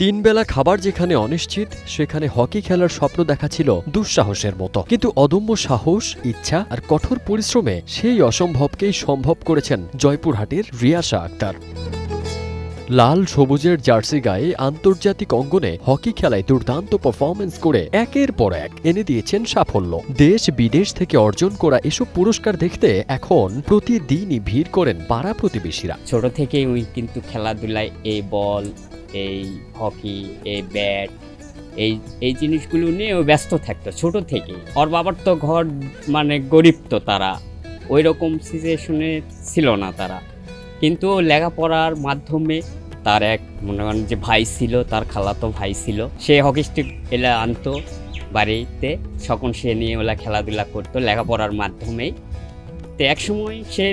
তিন বেলা খাবার যেখানে অনিশ্চিত, সেখানে হকি খেলার স্বপ্ন দেখা ছিল দুঃসাহসের মতো। কিন্তু অদম্য সাহস, ইচ্ছা আর কঠোর পরিশ্রমে সেই অসম্ভবকেই সম্ভব করেছেন জয়পুরহাটের রিয়াশা আক্তার। লাল সবুজের জার্সি গায়ে আন্তর্জাতিক অঙ্গনে হকি খেলায় দুর্দান্ত পারফরমেন্স করে একের পর এক এনে দিয়েছেন সাফল্য। দেশ বিদেশ থেকে অর্জন করা এসব পুরস্কার দেখতে এখন প্রতিদিনই ভিড় করেন পাড়া প্রতিবেশীরা। ছোট থেকেই ওই কিন্তু খেলাধুলায় এই বল, এই হকি, এই ব্যাট, এই জিনিসগুলো নিয়ে ও ব্যস্ত থাকতো ছোট থেকেই। ওর বাবার তো ঘর গরিব, তো তারা ওই রকম সিচুয়েশনে ছিল না তারা, কিন্তু লেখাপড়ার মাধ্যমে তার এক মনে করেন যে ভাই ছিল, তার খালাতো ভাই ছিল, সে হকি স্টিক এলা আনতো বাড়িতে, তখন সে নিয়ে ওলা খেলাধুলা করতো লেখাপড়ার মাধ্যমেই। তো একসময় সে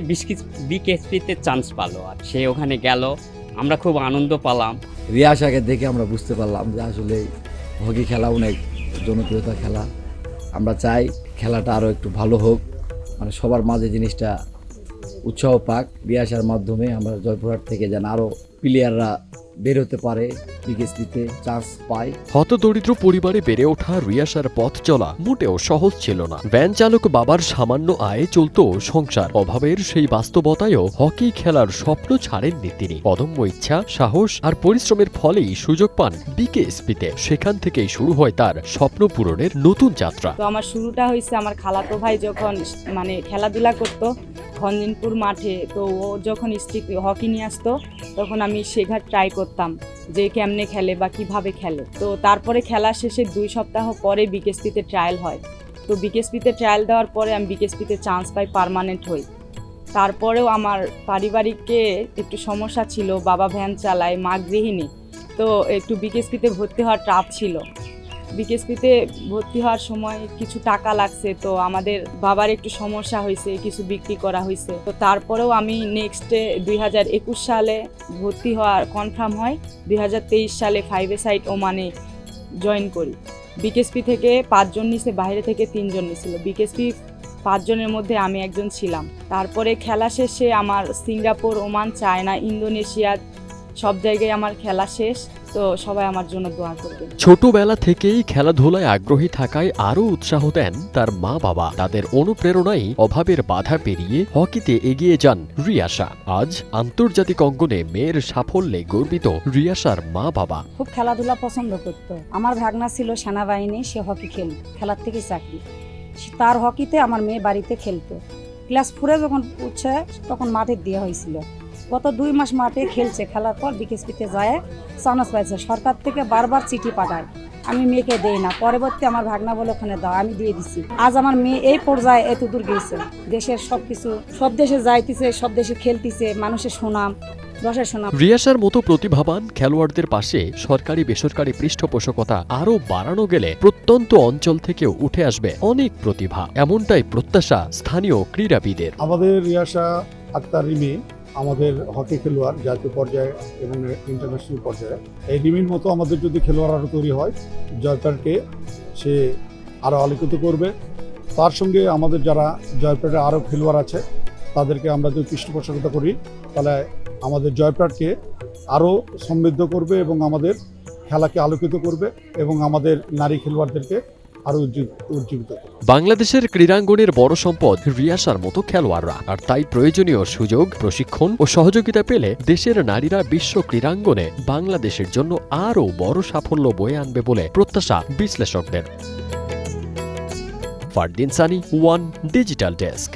বিকেএসপিতে চান্স পালো, আর সে ওখানে গেল, আমরা খুব আনন্দ পেলাম। রিয়াশাকে দেখে আমরা বুঝতে পারলাম যে আসলে হকি খেলা অনেক জনপ্রিয়তা খেলা। আমরা চাই খেলাটা আরও একটু ভালো হোক, সবার মাঝে জিনিসটা উৎসাহ পাক। রিয়াশার মাধ্যমে আমরা জয়পুরহাট থেকে যেন আরও প্লেয়াররা বের হতে পারে, বিকেএসপিতে চান্স পায়। হতদরিদ্র পরিবারে বেড়ে ওঠা রিয়াশার পথ চলা মোটেও সহজ ছিল না। ভ্যান চালক বাবার সামান্য আয়ে চলত সংসার। অভাবের সেই বাস্তবতায়ও হকি খেলার স্বপ্ন ছাড়েননি তিনি। অদম্য ইচ্ছা, সাহস আর পরিশ্রমের ফলেই সুযোগ পান বিকেএসপিতে। সেখান থেকেই শুরু হয় তার স্বপ্ন পূরণের নতুন যাত্রা। তো আমার শুরুটা হয়েছে আমার খালাতো ভাই যখন খেলাধুলা করতো খঞ্জিনপুর মাঠে, তো ও যখন স্টিক হকি নিয়ে আসতো তখন আমি শেখার ট্রাই করতাম যে কেমনে খেলে বা কিভাবে খেলে। তো তারপরে খেলা শেষে 2 সপ্তাহ পরে বিকেএসপিতে ট্রায়াল হয়। তো বিকেএসপিতে ট্রায়াল দেওয়ার পরে আমি বিকেএসপিতে চান্স পাই, পার্মানেন্ট হই। তারপরেও আমার পারিবারিককে একটু সমস্যা ছিল, বাবা ভ্যান চালায়, মা গৃহিণী, তো একটু বিকেএসপিতে ভর্তি হওয়ার চাপ ছিল। বিকেএসপিতে ভর্তি হওয়ার সময় কিছু টাকা লাগছে, তো আমাদের বাবার একটু সমস্যা হয়েছে, কিছু বিক্রি করা হয়েছে। তো তারপরেও আমি নেক্সটে 2021 সালে ভর্তি হওয়ার কনফার্ম হয়। 2023 সালে 5 ওমানে জয়েন করি। বিকেএসপি থেকে 5 জন নিছে, বাইরে থেকে 3 জন নিছিল। বিকেএসপি 5 জনের মধ্যে আমি একজন ছিলাম। তারপরে খেলা শেষে আমার সিঙ্গাপুর, ওমান, চায়না, ইন্দোনেশিয়া সব জায়গায় আমার খেলা শেষ। তো সবাই আমার জন্য দোয়া করবে। ছোটবেলা থেকেই খেলাধুলায় আগ্রহী থাকায় আরও উৎসাহ দেন তার মা বাবা। তাদের অনুপ্রেরণাই অভাবের বাধা পেরিয়ে হকিতে এগিয়ে যান রিয়াশা। আজ আন্তর্জাতিক অঙ্গনে মেয়ের সাফল্যে গর্বিত রিয়াশার মা বাবা। খুব খেলাধুলা পছন্দ করতো। আমার ভাগনা ছিল সেনাবাহিনী, সে হকি খেলার থেকে চাকরি। তার হকিতে আমার মেয়ে বাড়িতে খেলতো। ক্লাস 4 যখন উঠছে তখন মাঠে দেওয়া হয়েছিল। গত 2 মাস মাঠে খেলছে, খেলার পর বিকেএসপিতে যায় চান্স পাইছে। সরকার থেকে বারবার চিঠি পাঠায়, আমি মেয়েকে দেই না। পরবর্তী আমার ভাগনা বলে ওখানে দাও, আমি দিয়ে দিছি। আজ আমার মেয়ে এই পর্যায়ে এত দূর গেছে। দেশের সবকিছু, সব দেশে যাইতেছে, সব দেশে খেলতেছে, মানুষের সুনাম, দশের সুনাম। রিয়াশার মতো প্রতিভাবান খেলোয়াড়দের পাশে সরকারি বেসরকারি পৃষ্ঠপোষকতা আরও বাড়ানো গেলে প্রত্যন্ত অঞ্চল থেকেও উঠে আসবে অনেক প্রতিভা। এমনটাই প্রত্যাশা স্থানীয় ক্রীড়াবিদের। আমাদের রিয়াশা আক্তার রিমি আমাদের হকি খেলোয়াড় জাতীয় পর্যায়ে এবং ইন্টারন্যাশনাল পর্যায়ে। এই রিমির মতো আমাদের যদি খেলোয়াড় আরও তৈরি হয়, জয়পুরকে সে আরও আলোকিত করবে। তার সঙ্গে আমাদের যারা জয়পুরে আরও খেলোয়াড় আছে তাদেরকে আমরা যদি পৃষ্ঠপোষকতা করি, তাহলে আমাদের জয়পুরকে আরও সমৃদ্ধ করবে এবং আমাদের খেলাকে আলোকিত করবে এবং আমাদের নারী খেলোয়াড়দেরকে আরও উজ্জীবিত করবে। বাংলাদেশের ক্রীড়াঙ্গনের বড় সম্পদ রিয়াশার মতো খেলোয়াড়রা। আর তাই প্রয়োজনীয় সুযোগ, প্রশিক্ষণ ও সহযোগিতা পেলে দেশের নারীরা বিশ্ব ক্রীড়াঙ্গনে বাংলাদেশের জন্য আরও বড় সাফল্য বয়ে আনবে বলে প্রত্যাশা বিশ্লেষকদের। Fardin Sunny, one digital desk.